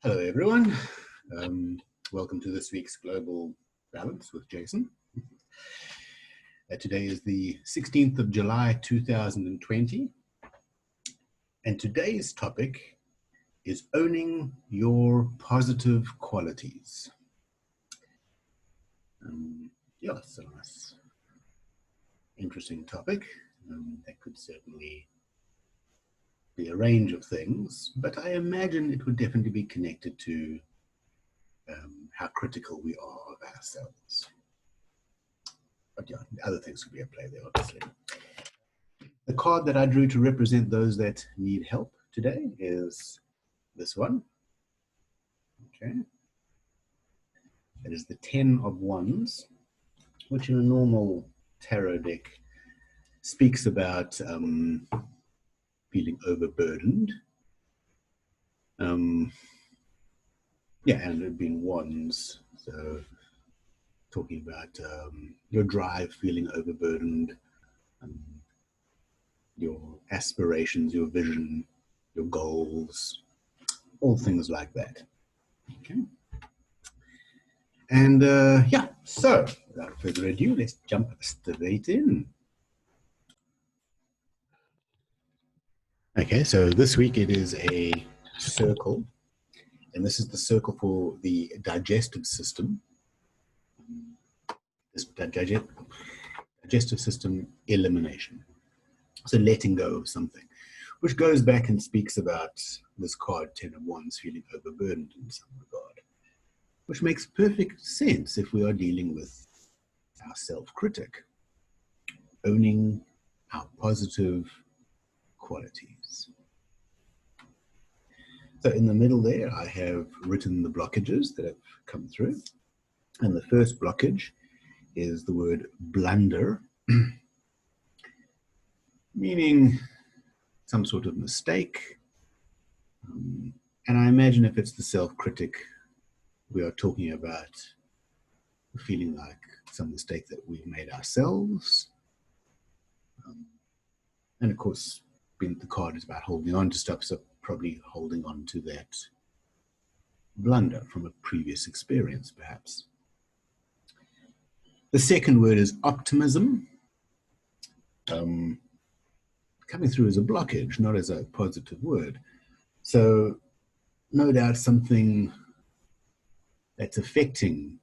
Hello, everyone. Welcome to this week's Global Balance with Jason. Today is the 16th of July, 2020. And today's topic is owning your positive qualities. It's a nice, interesting topic. That could certainly be a range of things, but I imagine it would definitely be connected to how critical we are of ourselves. But yeah, other things could be at play there, obviously. The card that I drew to represent those that need help today is this one. Okay. It is the 10 of Wands, which in a normal tarot deck speaks about feeling overburdened. And it had been Wands, so talking about your drive, feeling overburdened, your aspirations, your vision, your goals, all things like that. Okay. And so without further ado, let's jump straight in. Okay, so this week it is a circle, and this is the circle for the digestive system. This digestive system elimination. So letting go of something, which goes back and speaks about this card, 10 of Wands, feeling overburdened in some regard, which makes perfect sense if we are dealing with our self-critic, owning our positive qualities. So in the middle there, I have written the blockages that have come through. And the first blockage is the word blunder, meaning some sort of mistake. And I imagine if it's the self-critic, we are talking about feeling like some mistake that we've made ourselves. And of course, being the card is about holding on to stuff, so probably holding on to that blunder from a previous experience, perhaps. The second word is optimism, coming through as a blockage, not as a positive word. So no doubt something that's affecting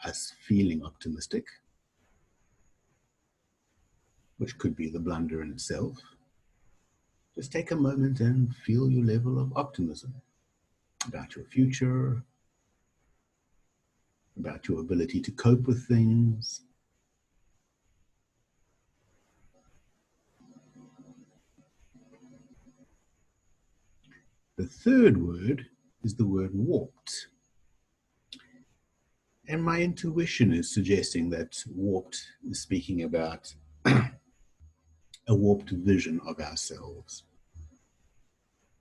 us feeling optimistic, which could be the blunder in itself. Just take a moment and feel your level of optimism about your future, about your ability to cope with things. The third word is the word warped. And my intuition is suggesting that warped is speaking about a warped vision of ourselves.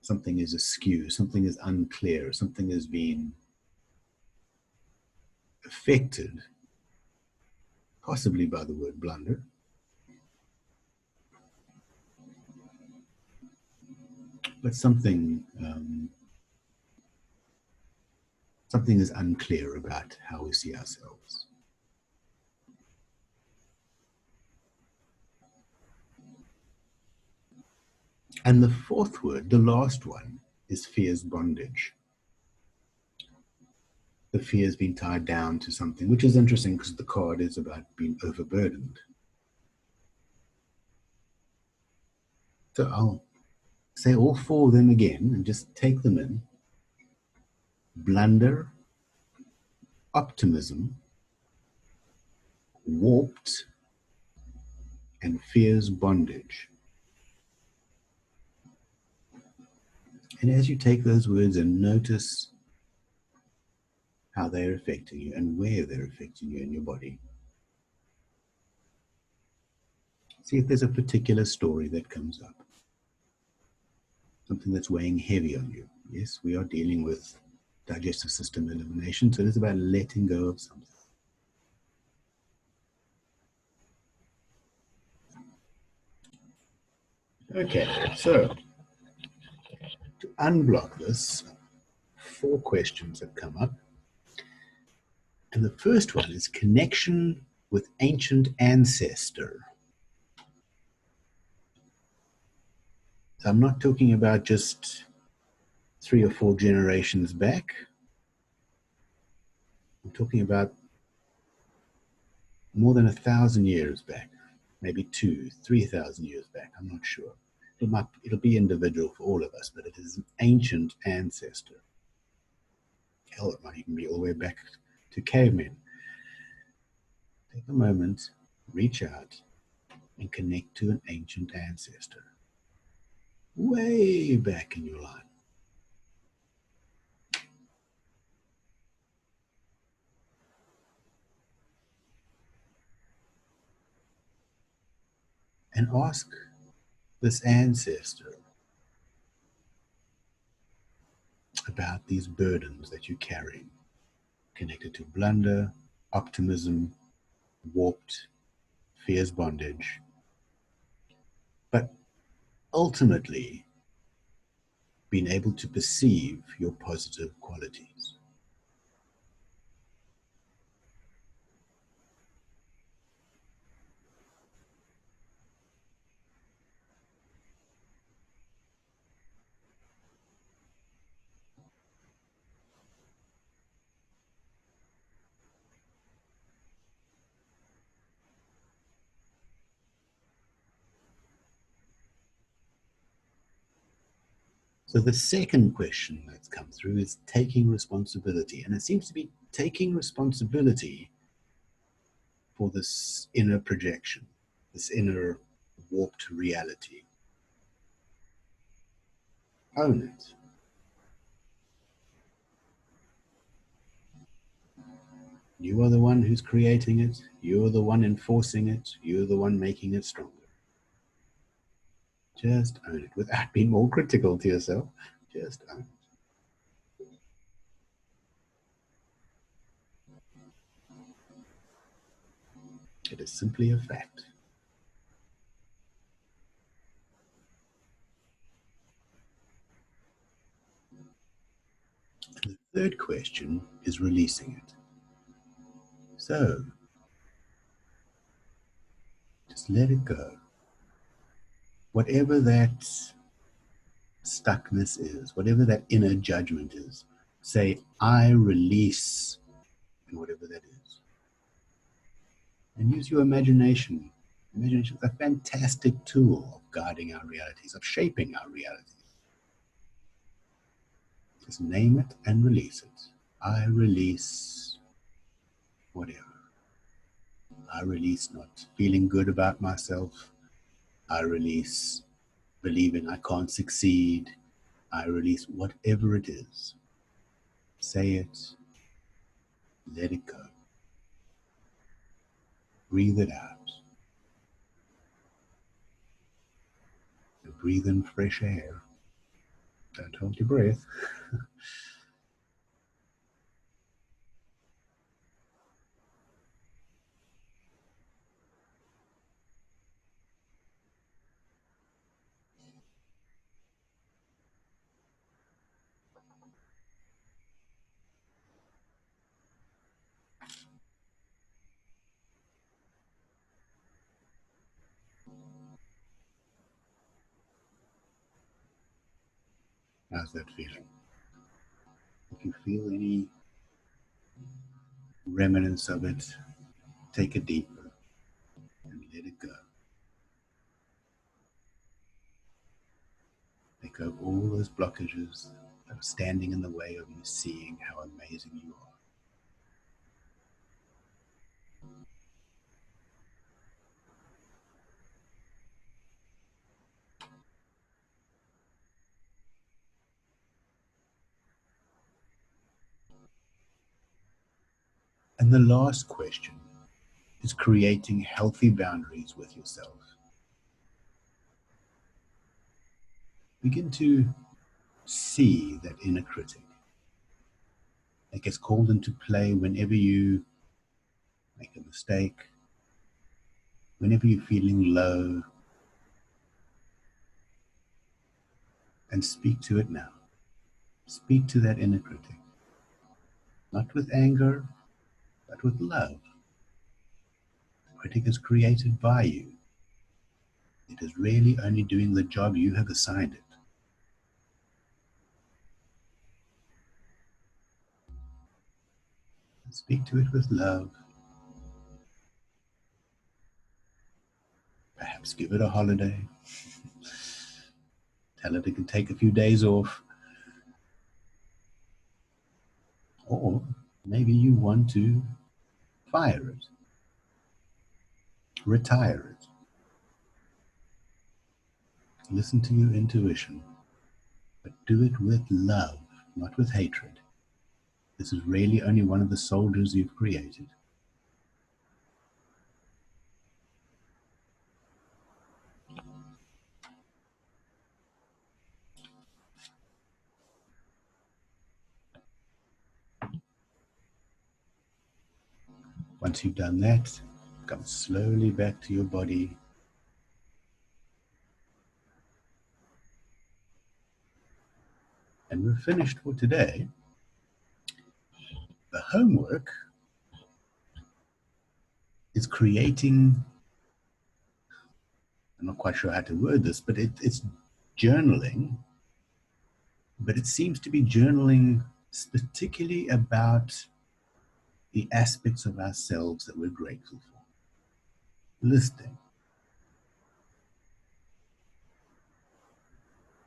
Something is askew, something is unclear, something has been affected, possibly by the word blunder. But something is unclear about how we see ourselves. And the fourth word, the last one, is fear's bondage. The fear has been tied down to something, which is interesting because the card is about being overburdened. So I'll say all four of them again and just take them in. Blunder, optimism, warped, and fear's bondage. And as you take those words and notice how they're affecting you and where they're affecting you in your body, see if there's a particular story that comes up. Something that's weighing heavy on you. Yes, we are dealing with digestive system elimination, so it's about letting go of something. Okay, so unblock this, 4 questions have come up. And the first one is connection with ancient ancestor. So I'm not talking about just 3 or 4 generations back. I'm talking about more than 1,000 years back, maybe 3,000 years back. I'm not sure. It'll be individual for all of us, but it is an ancient ancestor. Hell, it might even be all the way back to cavemen. Take a moment, reach out, and connect to an ancient ancestor way back in your line. And ask this ancestor about these burdens that you're carrying, connected to blunder, optimism, warped, fears, bondage. But ultimately, being able to perceive your positive qualities. So the second question that's come through is taking responsibility. And it seems to be taking responsibility for this inner projection, this inner warped reality. Own it. You are the one who's creating it. You're the one enforcing it. You're the one making it stronger. Just own it without being more critical to yourself. Just own it. It is simply a fact. And the third question is releasing it. So, just let it go. Whatever that stuckness is, whatever that inner judgment is, say, I release, and whatever that is. And use your imagination. Imagination is a fantastic tool of guiding our realities, of shaping our realities. Just name it and release it. I release whatever. I release not feeling good about myself. I release believing I can't succeed. I release whatever it is. Say it. Let it go. Breathe it out. And breathe in fresh air. Don't hold your breath. How's that feeling? If you feel any remnants of it, take a deep breath and let it go. Let go of all those blockages that are standing in the way of you seeing how amazing you are. And the last question is creating healthy boundaries with yourself. Begin to see that inner critic that gets called into play whenever you make a mistake, whenever you're feeling low, and speak to it now. Speak to that inner critic, not with anger, but with love. The critic is created by you. It is really only doing the job you have assigned it. Speak to it with love. Perhaps give it a holiday. Tell it it can take a few days off. Or maybe you want to fire it, retire it. Listen to your intuition, but do it with love, not with hatred. This is really only one of the soldiers you've created. Once you've done that, come slowly back to your body. And we're finished for today. The homework is creating, I'm not quite sure how to word this, but it's journaling, but it seems to be journaling particularly about the aspects of ourselves that we're grateful for. Listing.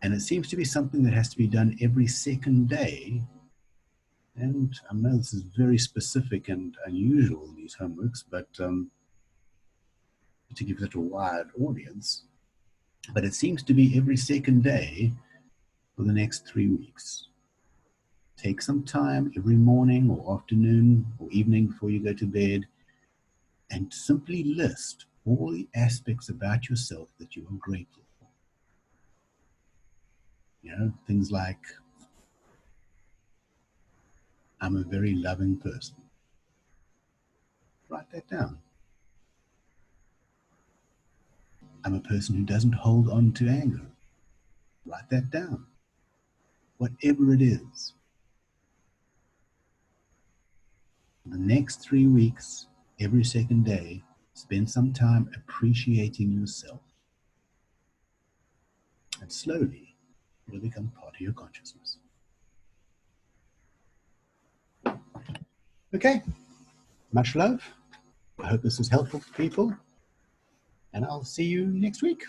And it seems to be something that has to be done every second day. And I know this is very specific and unusual in these homeworks, but to give such a wide audience. But it seems to be every second day for the next 3 weeks. Take some time every morning or afternoon or evening before you go to bed and simply list all the aspects about yourself that you are grateful for. You know, things like, I'm a very loving person. Write that down. I'm a person who doesn't hold on to anger. Write that down. Whatever it is. For the next 3 weeks, every second day, spend some time appreciating yourself. And slowly, it'll become part of your consciousness. Okay, much love. I hope this is helpful for people, and I'll see you next week.